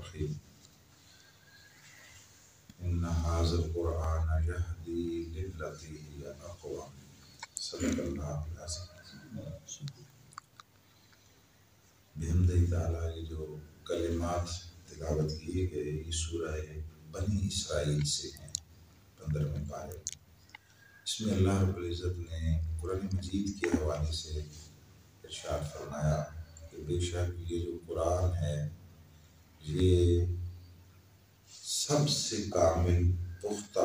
الرحیم ان ھذا القرآن یہدی للتی ہی اقوم صدق اللہ العظیم۔ بحمدہ تعالیٰ یہ جو کلمات تلاوت کیے گئے یہ سورہ بنی اسرائیل سے ہیں، 15ویں پارے۔ اس میں اللہ رب العزت نے قرآن مجید کے حوالے سے ارشاد فرمایا کہ بے شک یہ جو قرآن ہے یہ سب سے کامل، پختہ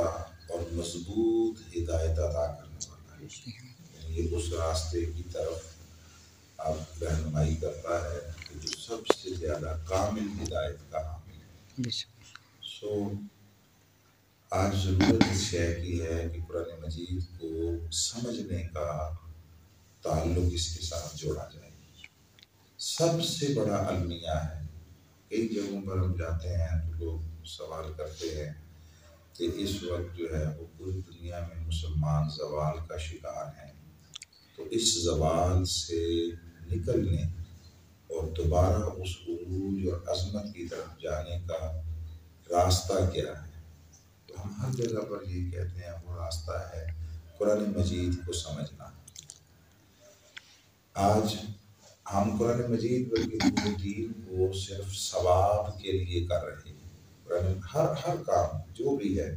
اور مضبوط ہدایت عطا کرنے والا ہے، یعنی یہ اس راستے کی طرف آپ رہنمائی کرتا ہے کہ جو سب سے زیادہ کامل ہدایت کا حامل ہے۔ سو آج ضرورت اس شے کی ہے کہ قرآن مجید کو سمجھنے کا تعلق اس کے ساتھ جوڑا جائے۔ سب سے بڑا المیہ ہے۔ کئی جگہوں پر ہم جاتے ہیں تو لوگ سوال کرتے ہیں کہ اس وقت جو ہے وہ پوری دنیا میں مسلمان زوال کا شکار ہیں، تو اس زوال سے نکلنے اور دوبارہ اس عروج اور عظمت کی طرف جانے کا راستہ کیا ہے؟ تو ہم ہر جگہ پر یہ کہتے ہیں وہ راستہ ہے قرآن مجید کو سمجھنا۔ آج ہم قرآن مجید بلکہ پورے دین کو صرف ثواب کے لیے کر رہے ہیں۔ ہر کام جو بھی ہے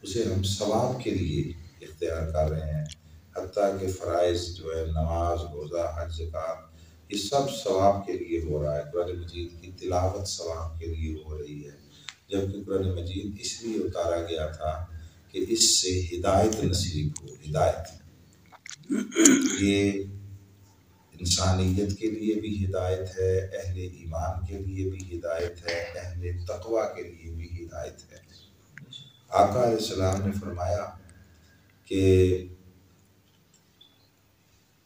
اسے ہم ثواب کے لیے اختیار کر رہے ہیں، حتیٰ کہ فرائض جو ہے نماز، روزہ، حج، زکوٰۃ، یہ سب ثواب کے لیے ہو رہا ہے۔ قرآن مجید کی تلاوت ثواب کے لیے ہو رہی ہے، جبکہ قرآن مجید اس لیے اتارا گیا تھا کہ اس سے ہدایت نصیب ہو۔ ہدایت یہ انسانیت کے لیے بھی ہدایت ہے، اہل ایمان کے لیے بھی ہدایت ہے، اہل تقویٰ کے لیے بھی ہدایت ہے۔ آقا علیہ السلام نے فرمایا کہ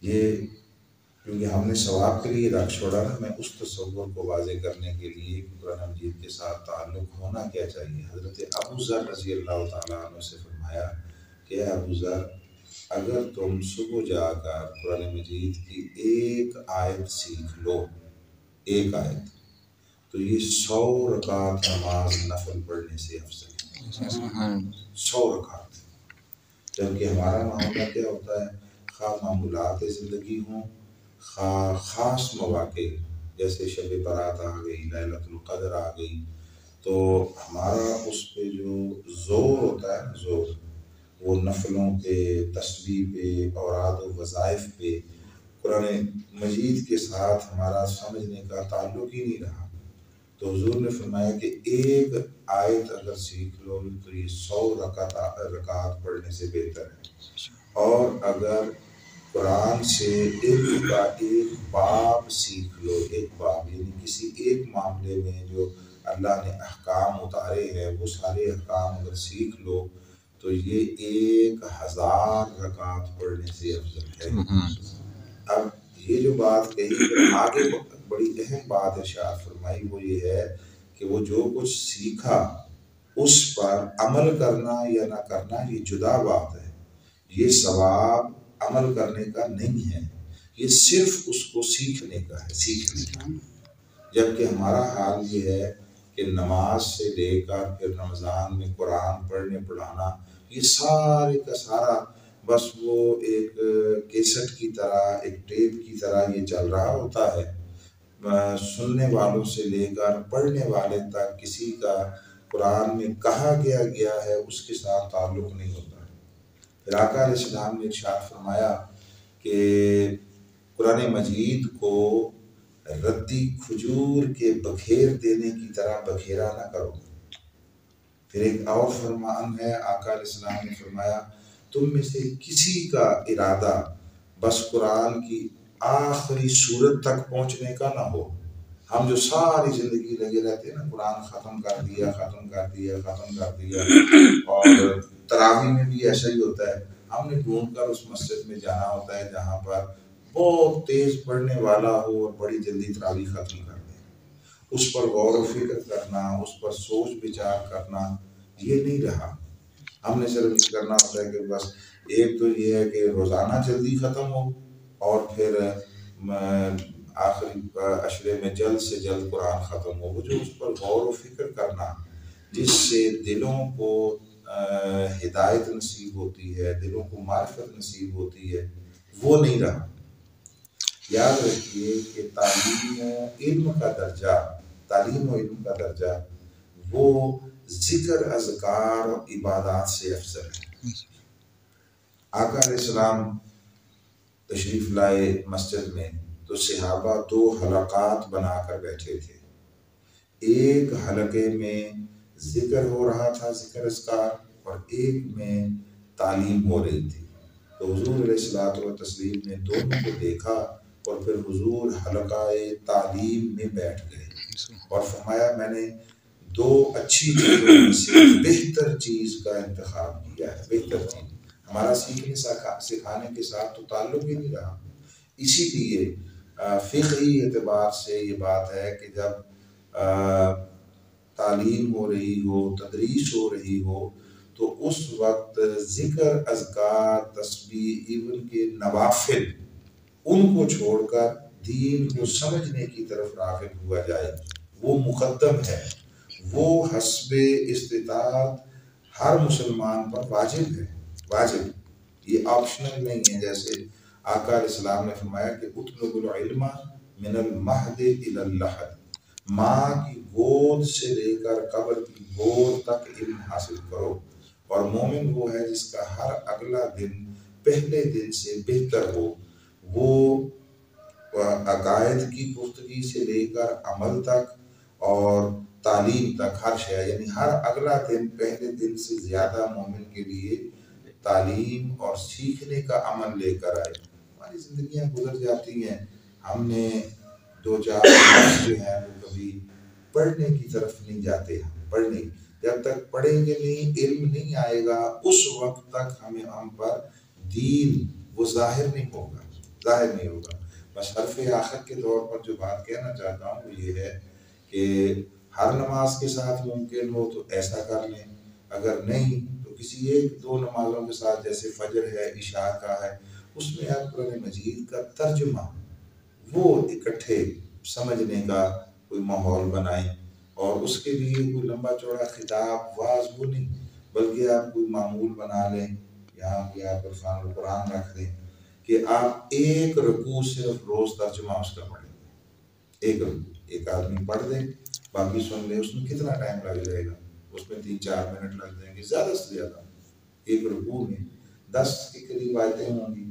یہ کیونکہ ہم نے ثواب کے لیے رکھ چھوڑا نا، میں اس تصور کو واضح کرنے کے لیے قرآن مجید کے ساتھ تعلق ہونا کیا چاہیے۔ حضرت ابو ذر رضی اللہ تعالیٰ عنہ سے فرمایا کہ ابو ذر، اگر تم صبح جا کر قرآن مجید کی ایک آیت سیکھ لو، ایک آیت، تو یہ 100 رکعت نماز نفل پڑھنے سے افضل ہے۔ 100 رکعت، جبکہ ہمارا معاملہ کیا ہوتا ہے، خواہ معمولات زندگی ہوں، خواہ خاص مواقع جیسے شب برات آ گئی، لیلۃ القدر آ گئی، تو ہمارا اس پہ جو زور ہوتا ہے نا، زور وہ نفلوں پہ، تسبیح پہ، اوراد و وظائف پہ، قرآن مجید کے ساتھ ہمارا سمجھنے کا تعلق ہی نہیں رہا۔ تو حضور نے فرمایا کہ ایک آیت اگر سیکھ لو تو یہ 100 رکعت پڑھنے سے بہتر ہے، اور اگر قرآن سے ایک باب سیکھ لو، ایک باب یعنی کسی ایک معاملے میں جو اللہ نے احکام اتارے ہیں وہ سارے احکام اگر سیکھ لو تو یہ 1000 رکعت پڑھنے سے افضل ہے۔ اب یہ جو بات کہی پھر آگے بڑی اہم بات ارشاد فرمائی، وہ یہ ہے کہ وہ جو کچھ سیکھا اس پر عمل کرنا یا نہ کرنا یہ جدا بات ہے، یہ ثواب عمل کرنے کا نہیں ہے، یہ صرف اس کو سیکھنے کا ہے، سیکھنے کا۔ جبکہ ہمارا حال یہ ہے کہ نماز سے لے کر پھر رمضان میں قرآن پڑھنے پڑھانا، یہ سارے کا سارا بس وہ ایک کیسٹ کی طرح، ایک ٹیپ کی طرح یہ چل رہا ہوتا ہے، سننے والوں سے لے کر پڑھنے والے تک کسی کا قرآن میں کہا گیا ہے اس کے ساتھ تعلق نہیں ہوتا۔ پھر آقا علیہ السلام نے ارشاد فرمایا کہ قرآن مجید کو ردی کھجور کے بکھیر دینے کی طرح بکھیرا نہ کرو۔ پھر ایک اور فرمان ہے، آقا علیہ السلام نے فرمایا تم میں سے کسی کا ارادہ بس قرآن کی آخری سورت تک پہنچنے کا نہ ہو۔ ہم جو ساری زندگی لگے رہتے ہیں نا، قرآن ختم کر دیا، ختم کر دیا، ختم کر دیا، اور تراویح میں بھی ایسا ہی ہوتا ہے، ہم نے ڈھونڈ کر اس مسجد میں جانا ہوتا ہے جہاں پر بہت تیز پڑھنے والا ہو اور بڑی جلدی تراویح ختم کر دے۔ اس پر غور و فکر کرنا، اس پر سوچ بچار کرنا یہ نہیں رہا۔ ہم نے صرف یہ کرنا ہوتا ہے کہ بس ایک تو یہ ہے کہ روزانہ جلدی ختم ہو، اور پھر آخری عشرے میں جلد سے جلد قرآن ختم ہو، وہ جو اس پر غور و فکر کرنا جس سے دلوں کو ہدایت نصیب ہوتی ہے، دلوں کو معرفت نصیب ہوتی ہے، وہ نہیں رہا۔ یاد رکھیے کہ تعلیم و علم کا درجہ وہ ذکر، اذکار اور عبادات سے افضل ہے۔ آقا علیہ السلام تشریف لائے مسجد میں تو صحابہ 2 حلقات بنا کر بیٹھے تھے۔ ایک حلقے میں ذکر ہو رہا تھا، ذکر اذکار، اور ایک میں تعلیم ہو رہی تھی۔ تو حضور علیہ الصلوۃ والتسلیم نے دونوں کو دیکھا اور پھر حضور حلقہ تعلیم میں بیٹھ گئے اور فرمایا میں نے 2 اچھی چیزوں میں سے بہتر چیز کا انتخاب کیا ہے۔ بہتر چیز ہمارا سیکھنے سکھانے کے ساتھ تو تعلق ہی نہیں رہا۔ اسی لیے فقہی اعتبار سے یہ بات ہے کہ جب تعلیم ہو رہی ہو، تدریس ہو رہی ہو، تو اس وقت ذکر، اذکار، تسبیح، ایون کے نوافل، ان کو چھوڑ کر دین کو سمجھنے کی طرف راغب ہوا جائے، وہ مقدم ہے، وہ حسب استطاعت ہر مسلمان پر واجب ہے۔ واجب، یہ آپشنل نہیں ہے۔ جیسے آقا علیہ السلام نے فرمایا کہ اطلب العلم من المہد الی اللحد، ماں کی گود سے لے کر قبر کی گود تک علم حاصل کرو۔ اور مومن وہ ہے جس کا ہر اگلا دن پہلے دن سے بہتر ہو، وہ عقائد کی پختگی سے لے کر عمل تک اور تعلیم تک، ہر شے، یعنی ہر اگلا دن پہلے دن سے زیادہ مومن کے لیے تعلیم اور سیکھنے کا عمل لے کر آئے۔ ہماری زندگیاں گزر جاتی ہیں، ہم نے 2-4 جو ہیں وہ کبھی پڑھنے کی طرف نہیں جاتے۔ پڑھنے جب تک پڑھیں گے نہیں، علم نہیں آئے گا، اس وقت تک ہم پر دین وہ ظاہر نہیں ہوگا۔ بس حرف آخر کے طور پر جو بات کہنا چاہتا ہوں وہ یہ ہے کہ ہر نماز کے ساتھ ممکن ہو تو ایسا کر لیں، اگر نہیں تو کسی 1-2 نمازوں کے ساتھ، جیسے فجر ہے، عشاء کا ہے، اس میں آپ قرآن مجید کا ترجمہ وہ اکٹھے سمجھنے کا کوئی ماحول بنائیں، اور اس کے لیے کوئی لمبا چوڑا خطاب، واعظ وہ نہیں، بلکہ آپ کوئی معمول بنا لیں، یہاں پہ آپ عرفان القرآن رکھ دیں کہ آپ 1 رکوع صرف روز ترجمہ اس کا پڑھیں۔ 1 رکوع ایک آدمی پڑھ دے، باقی سن لے، اس میں کتنا ٹائم لگ جائے گا؟ اس میں 3-4 منٹ لگ جائیں گے زیادہ سے زیادہ۔ 1 رکوع میں 10 کے قریب آیتیں ہوں گی،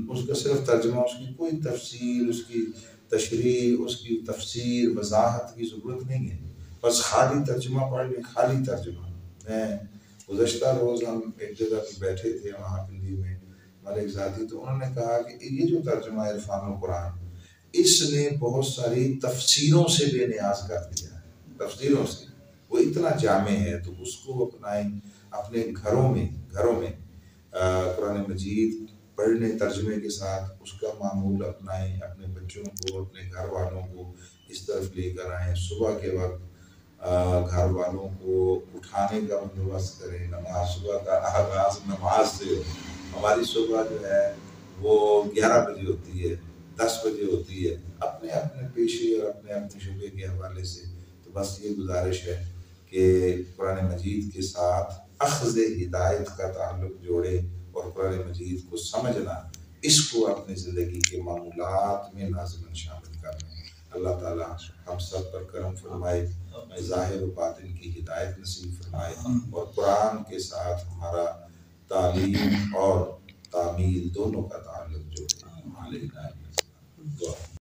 اس کا صرف ترجمہ، اس کی کوئی تفصیل، اس کی تشریح، اس کی تفسیر، وضاحت کی ضرورت نہیں ہے، بس خالی ترجمہ پڑھ لیں، خالی ترجمہ۔ میں گزشتہ روز ہم ایک جگہ پہ بیٹھے تھے وہاں پنڈی میں، ہمارے ایک ذاتی، تو انہوں نے کہا کہ یہ جو ترجمہ ہے عرفان القرآن، اس نے بہت ساری تفسیروں سے بے نیاز کر دیا ہے، تفسیروں سے، وہ اتنا جامع ہے، تو اس کو اپنائیں، اپنے گھروں میں قرآن مجید پڑھنے ترجمے کے ساتھ اس کا معمول اپنائیں، اپنے بچوں کو، اپنے گھر والوں کو اس طرف لے کر آئیں۔ صبح کے وقت گھر والوں کو اٹھانے کا بندوبست کریں، صبح کا آغاز نماز سے ہو۔ ہماری صبح جو ہے وہ 11 بجے ہوتی ہے، 10 بجے ہوتی ہے، اپنے اپنے پیشے اور اپنے اپنے شعبے کے حوالے سے۔ تو بس یہ گزارش ہے کہ قرآن مجید کے ساتھ اخذ ہدایت کا تعلق جوڑے اور قرآن مجید کو سمجھنا، اس کو اپنی زندگی کے معمولات میں لازماً شامل کرنا۔ اللہ تعالیٰ ہم سب پر کرم فرمائے، ظاہر و باطن کی ہدایت نصیب فرمائے، اور قرآن کے ساتھ ہمارا تعلیم اور تعمیل دونوں کا تعلق جوڑے۔